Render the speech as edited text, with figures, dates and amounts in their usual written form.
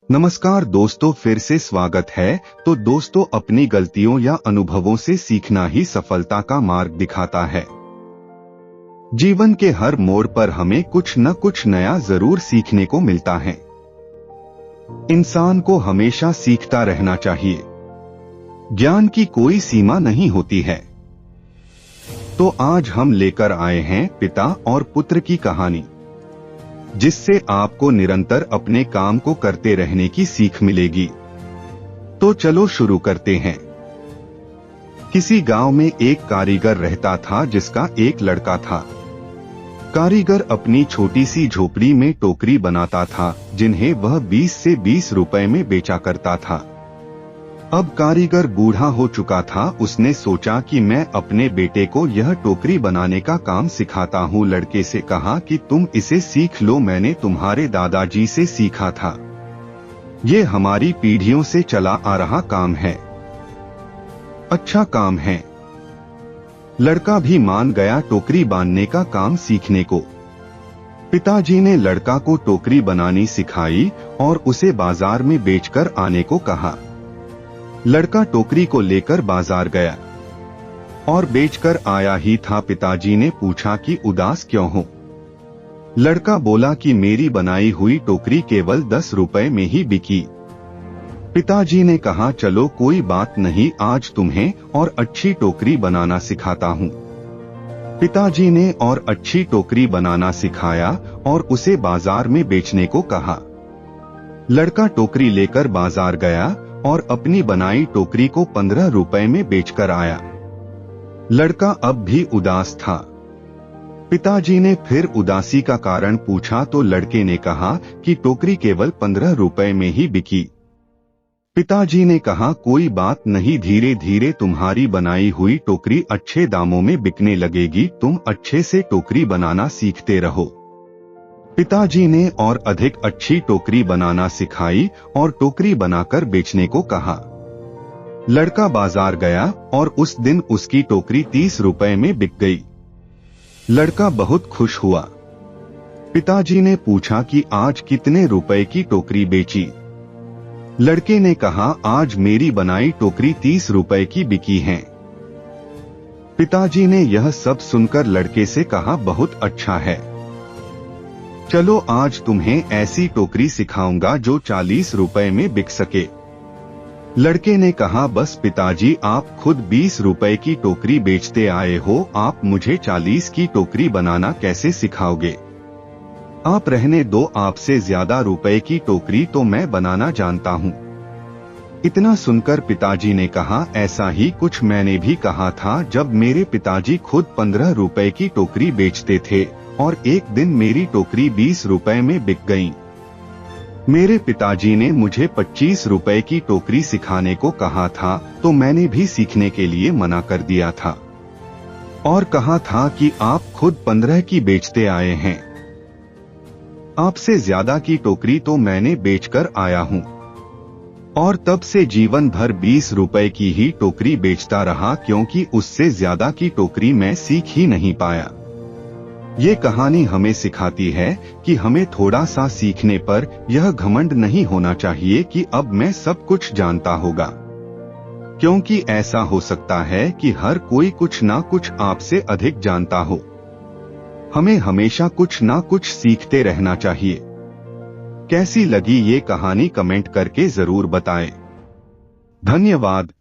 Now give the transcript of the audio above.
नमस्कार दोस्तों, फिर से स्वागत है। तो दोस्तों, अपनी गलतियों या अनुभवों से सीखना ही सफलता का मार्ग दिखाता है। जीवन के हर मोड़ पर हमें कुछ न कुछ नया जरूर सीखने को मिलता है। इंसान को हमेशा सीखता रहना चाहिए। ज्ञान की कोई सीमा नहीं होती है। तो आज हम लेकर आए हैं पिता और पुत्र की कहानी, जिससे आपको निरंतर अपने काम को करते रहने की सीख मिलेगी। तो चलो शुरू करते हैं। किसी गांव में एक कारीगर रहता था, जिसका एक लड़का था। कारीगर अपनी छोटी सी झोपड़ी में टोकरी बनाता था, जिन्हें वह 20 से 20 रुपए में बेचा करता था। अब कारीगर बूढ़ा हो चुका था। उसने सोचा कि मैं अपने बेटे को यह टोकरी बनाने का काम सिखाता हूँ। लड़के से कहा कि तुम इसे सीख लो, मैंने तुम्हारे दादाजी से सीखा था। ये हमारी पीढ़ियों से चला आ रहा काम है। अच्छा काम है। लड़का भी मान गया टोकरी बांधने का काम सीखने को। पिताजी ने लड़का को टोकरी बनानी सिखाई और उसे बाजार में बेचकर आने को कहा। लड़का टोकरी को लेकर बाजार गया और बेचकर आया ही था। पिताजी ने पूछा कि उदास क्यों हो? लड़का बोला कि मेरी बनाई हुई टोकरी केवल 10 रुपए में ही बिकी। पिताजी ने कहा, चलो कोई बात नहीं, आज तुम्हें और अच्छी टोकरी बनाना सिखाता हूँ। पिताजी ने और अच्छी टोकरी बनाना सिखाया और उसे बाजार में बेचने को कहा। लड़का टोकरी लेकर बाजार गया और अपनी बनाई टोकरी को 15 रुपए में बेचकर आया। लड़का अब भी उदास था। पिताजी ने फिर उदासी का कारण पूछा तो लड़के ने कहा कि टोकरी केवल 15 रुपए में ही बिकी। पिताजी ने कहा, कोई बात नहीं, धीरे धीरे तुम्हारी बनाई हुई टोकरी अच्छे दामों में बिकने लगेगी। तुम अच्छे से टोकरी बनाना सीखते रहो। पिताजी ने और अधिक अच्छी टोकरी बनाना सिखाई और टोकरी बनाकर बेचने को कहा। लड़का बाजार गया और उस दिन उसकी टोकरी 30 रुपए में बिक गई। लड़का बहुत खुश हुआ। पिताजी ने पूछा कि आज कितने रुपए की टोकरी बेची? लड़के ने कहा, आज मेरी बनाई टोकरी 30 रुपए की बिकी है। पिताजी ने यह सब सुनकर लड़के से कहा, बहुत अच्छा है, चलो आज तुम्हें ऐसी टोकरी सिखाऊंगा जो 40 रुपए में बिक सके। लड़के ने कहा, बस पिताजी, आप खुद 20 रुपए की टोकरी बेचते आए हो, आप मुझे 40 की टोकरी बनाना कैसे सिखाओगे? आप रहने दो, आपसे ज्यादा रुपए की टोकरी तो मैं बनाना जानता हूँ। इतना सुनकर पिताजी ने कहा, ऐसा ही कुछ मैंने भी कहा था जब मेरे पिताजी खुद 15 रुपए की टोकरी बेचते थे और एक दिन मेरी टोकरी 20 रुपए में बिक गई। मेरे पिताजी ने मुझे 25 रुपए की टोकरी सिखाने को कहा था, तो मैंने भी सीखने के लिए मना कर दिया था और कहा था कि आप खुद 15 की बेचते आए हैं। आपसे ज्यादा की टोकरी तो मैंने बेचकर आया हूँ और तब से जीवन भर 20 रुपए की ही टोकरी बेचता रहा, क्योंकि उससे ज्यादा की टोकरी मैं सीख ही नहीं पाया। ये कहानी हमें सिखाती है कि हमें थोड़ा सा सीखने पर यह घमंड नहीं होना चाहिए कि अब मैं सब कुछ जानता होगा, क्योंकि ऐसा हो सकता है कि हर कोई कुछ ना कुछ आपसे अधिक जानता हो। हमें हमेशा कुछ ना कुछ सीखते रहना चाहिए। कैसी लगी ये कहानी कमेंट करके जरूर बताएं। धन्यवाद।